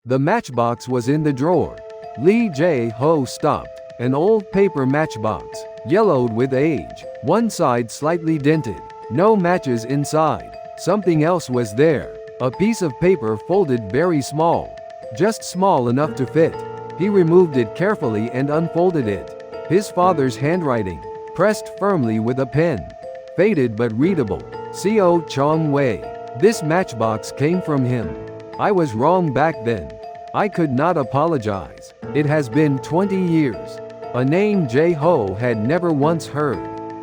The matchbox was in the drawer. Lee Jae-ho stopped. An old paper matchbox, yellowed with age, one side slightly dented. No matches inside. Something else was there. A piece of paper folded very small. Just small enough to fit. He removed it carefully and unfolded it. His father's handwriting, pressed firmly with a pen. Faded but readable. Seo Chang-hui. This matchbox came from him. I was wrong back then. I could not apologize. It has been 20 years. A name Jae-ho had never once heard.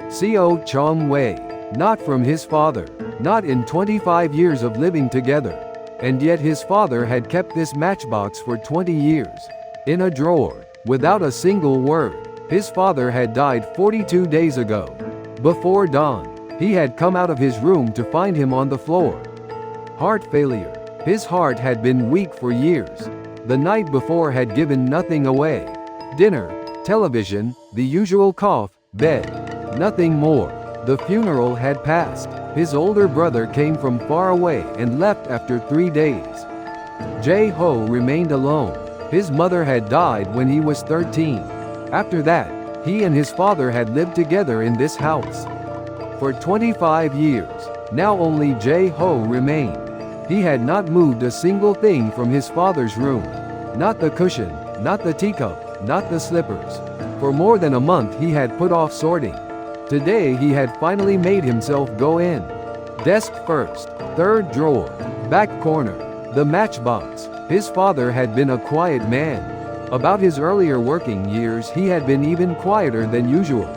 Seo Chang-hui. Not from his father. Not in 25 years of living together. And yet his father had kept this matchbox for 20 years. In a drawer. Without a single word. His father had died 42 days ago. Before dawn, he had come out of his room to find him on the floor. Heart failure. His heart had been weak for years. The night before had given nothing away. Dinner, television, the usual cough, bed. Nothing more. The funeral had passed. His older brother came from far away and left after 3 days. Jae-ho remained alone. His mother had died when he was 13. After that, he and his father had lived together in this house. For 25 years, now only Jae-ho remained. He had not moved a single thing from his father's room. Not the cushion, not the teacup, not the slippers. For more than a month he had put off sorting. Today he had finally made himself go in. Desk first, third drawer, back corner, the matchbox. His father had been a quiet man. About his earlier working years he had been even quieter than usual.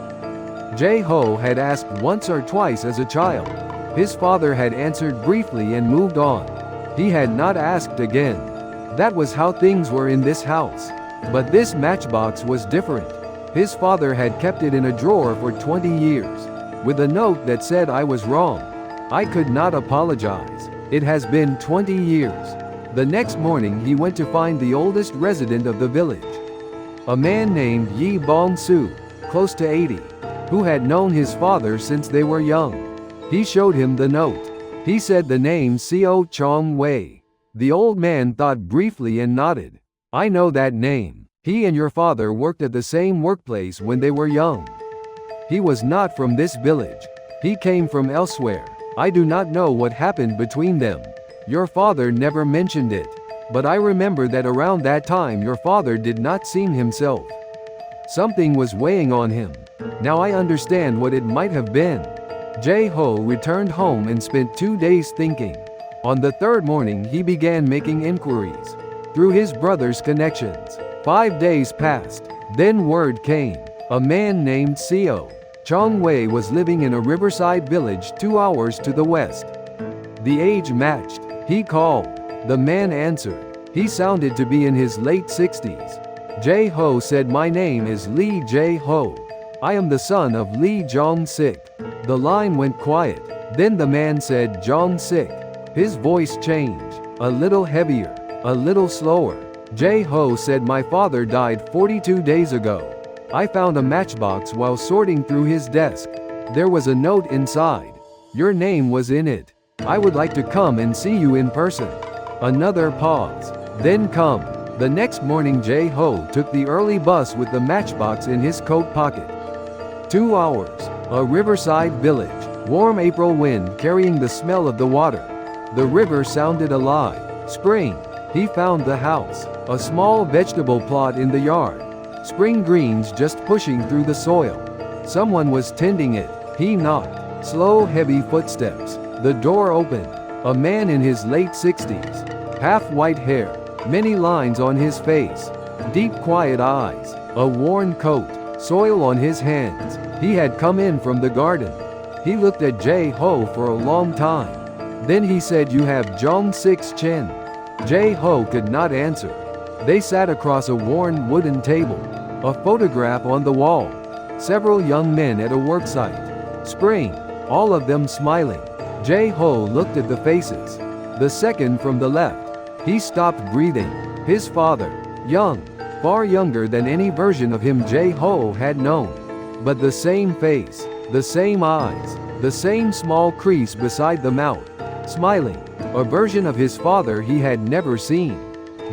Jae-ho had asked once or twice as a child. His father had answered briefly and moved on. He had not asked again. That was how things were in this house. But this matchbox was different. His father had kept it in a drawer for 20 years. With a note that said I was wrong. I could not apologize. It has been 20 years. The next morning he went to find the oldest resident of the village. A man named Yi Bong-soo, close to 80, who had known his father since they were young. He showed him the note. He said the name Seo Chang-hui. The old man thought briefly and nodded. I know that name. He and your father worked at the same workplace when they were young. He was not from this village. He came from elsewhere. I do not know what happened between them. Your father never mentioned it. But I remember that around that time your father did not seem himself. Something was weighing on him. Now I understand what it might have been. Jae-ho returned home and spent 2 days thinking. On the third morning he began making inquiries. Through his brother's connections. 5 days passed. Then word came. A man named Seo Chang-hui was living in a riverside village 2 hours to the west. The age matched. He called. The man answered. He sounded to be in his late 60s. Jae-ho said, my name is Lee Jae-ho. I am the son of Lee Jong-sik. The line went quiet. Then the man said Jong-sik. His voice changed. A little heavier. A little slower. Jae-ho said my father died 42 days ago. I found a matchbox while sorting through his desk. There was a note inside. Your name was in it. I would like to come and see you in person. Another pause. Then come. The next morning Jae-ho took the early bus with the matchbox in his coat pocket. 2 hours. A riverside village. Warm April wind carrying the smell of the water. The river sounded alive. Spring. He found the house. A small vegetable plot in the yard. Spring greens just pushing through the soil. Someone was tending it. He knocked. Slow, heavy footsteps. The door opened. A man in his late 60s. Half white hair. Many lines on his face. Deep, quiet eyes. A worn coat. Soil on his hands. He had come in from the garden. He looked at Jae-ho for a long time. Then he said, you have Jong-sik's chin. Jae-ho could not answer. They sat across a worn wooden table. A photograph on the wall. Several young men at a worksite. Spring. All of them smiling. Jae-ho looked at the faces. The second from the left. He stopped breathing. His father. Young. Far younger than any version of him Jae-ho had known. But the same face. The same eyes. The same small crease beside the mouth. Smiling. A version of his father he had never seen.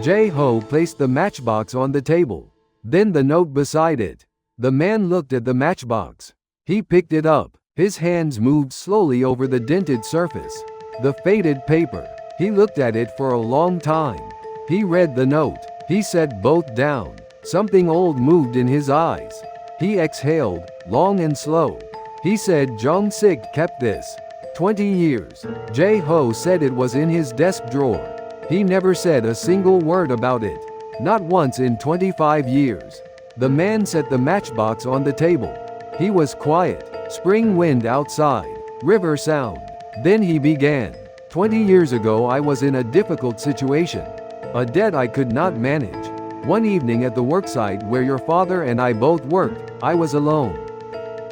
Jae-ho placed the matchbox on the table, then the note beside it. The man looked at the matchbox. He picked it up. His hands moved slowly over the dented surface, the faded paper. He looked at it for a long time. He read the note. He set both down. Something old moved in his eyes. He exhaled, long and slow. He said Jong-sik kept this. 20 years. Jae-ho said it was in his desk drawer. He never said a single word about it. Not once in 25 years. The man set the matchbox on the table. He was quiet. Spring wind outside. River sound. Then he began. 20 years ago I was in a difficult situation. A debt I could not manage. One evening at the worksite where your father and I both worked, I was alone.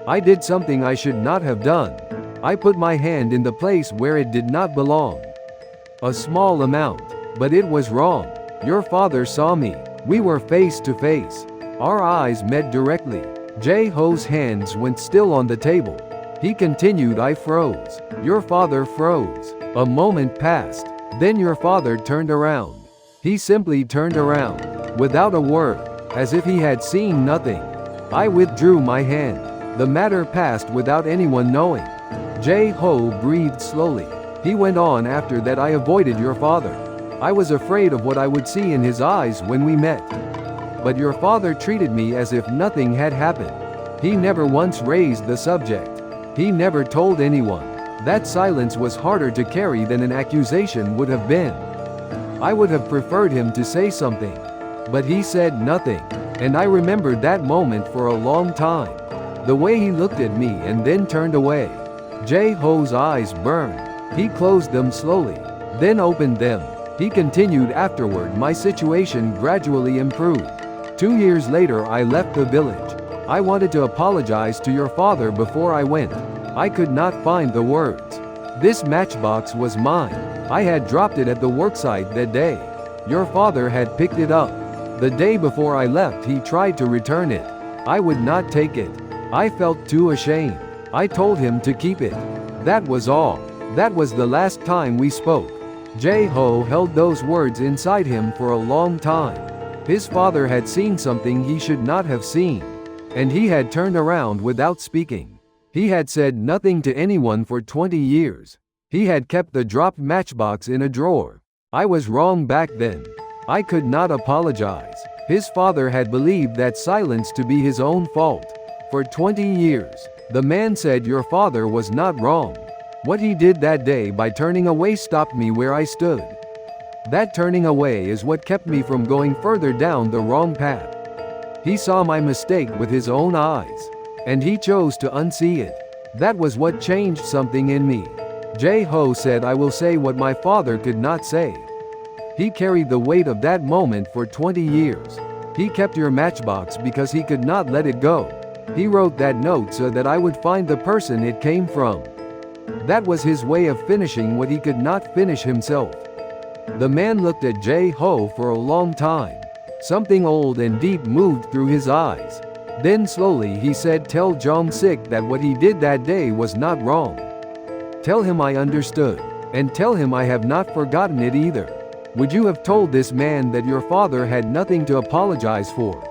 I did something I should not have done. I put my hand in the place where it did not belong. A small amount. But it was wrong. Your father saw me. We were face to face. Our eyes met directly. Jae-ho's hands went still on the table. He continued. I froze. Your father froze. A moment passed. Then your father turned around. He simply turned around, without a word, as if he had seen nothing. I withdrew my hand. The matter passed without anyone knowing. Jae-ho breathed slowly. He went on. After that I avoided your father. I was afraid of what I would see in his eyes when we met. But your father treated me as if nothing had happened. He never once raised the subject. He never told anyone. That silence was harder to carry than an accusation would have been. I would have preferred him to say something. But he said nothing. And I remembered that moment for a long time. The way he looked at me and then turned away. Jae-ho's eyes burned. He closed them slowly, then opened them. He continued. Afterward my situation gradually improved. 2 years later I left the village. I wanted to apologize to your father before I went. I could not find the words. This matchbox was mine. I had dropped it at the worksite that day. Your father had picked it up. The day before I left he tried to return it. I would not take it. I felt too ashamed. I told him to keep it. That was all. That was the last time we spoke. Jae-ho held those words inside him for a long time. His father had seen something he should not have seen. And he had turned around without speaking. He had said nothing to anyone for 20 years. He had kept the dropped matchbox in a drawer. I was wrong back then. I could not apologize. His father had believed that silence to be his own fault. For 20 years, the man said your father was not wrong. What he did that day by turning away stopped me where I stood. That turning away is what kept me from going further down the wrong path. He saw my mistake with his own eyes. And he chose to unsee it. That was what changed something in me. Jae-ho said I will say what my father could not say. He carried the weight of that moment for 20 years. He kept your matchbox because he could not let it go. He wrote that note so that I would find the person it came from. That was his way of finishing what he could not finish himself. The man looked at Jae-ho for a long time. Something old and deep moved through his eyes. Then slowly he said, tell Jong-sik that what he did that day was not wrong. Tell him I understood. And tell him I have not forgotten it either. Would you have told this man that your father had nothing to apologize for?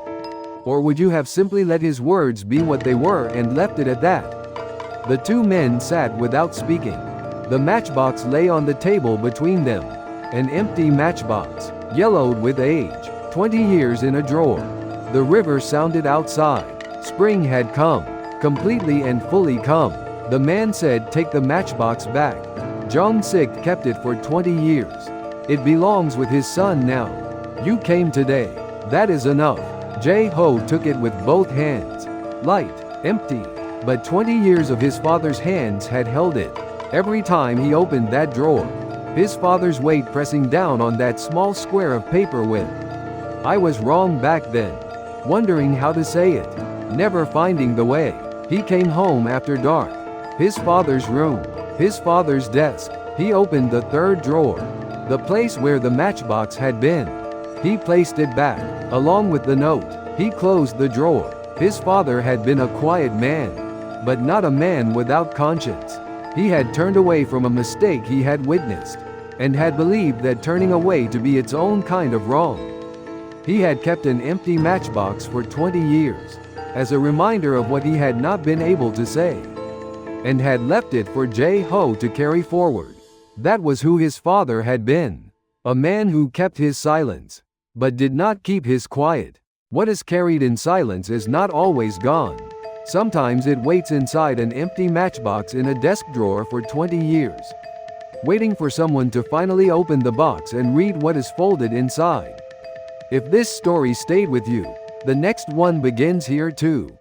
Or would you have simply let his words be what they were and left it at that? The two men sat without speaking. The matchbox lay on the table between them. An empty matchbox, yellowed with age, 20 years in a drawer. The river sounded outside. Spring had come, completely and fully come. The man said, take the matchbox back. Jong-sik kept it for 20 years. It belongs with his son now. You came today. That is enough. Jae-ho took it with both hands. Light, empty. But 20 years of his father's hands had held it. Every time he opened that drawer, his father's weight pressing down on that small square of paper with. I was wrong back then. Wondering how to say it. Never finding the way. He came home after dark. His father's room. His father's desk. He opened the third drawer. The place where the matchbox had been. He placed it back, along with the note. He closed the drawer. His father had been a quiet man. But not a man without conscience. He had turned away from a mistake he had witnessed. and had believed that turning away to be its own kind of wrong. He had kept an empty matchbox for 20 years, as a reminder of what he had not been able to say, and had left it for Jae-ho to carry forward. That was who his father had been. A man who kept his silence, but did not keep his quiet. What is carried in silence is not always gone. Sometimes it waits inside an empty matchbox in a desk drawer for 20 years, waiting for someone to finally open the box and read what is folded inside. If this story stayed with you, the next one begins here too.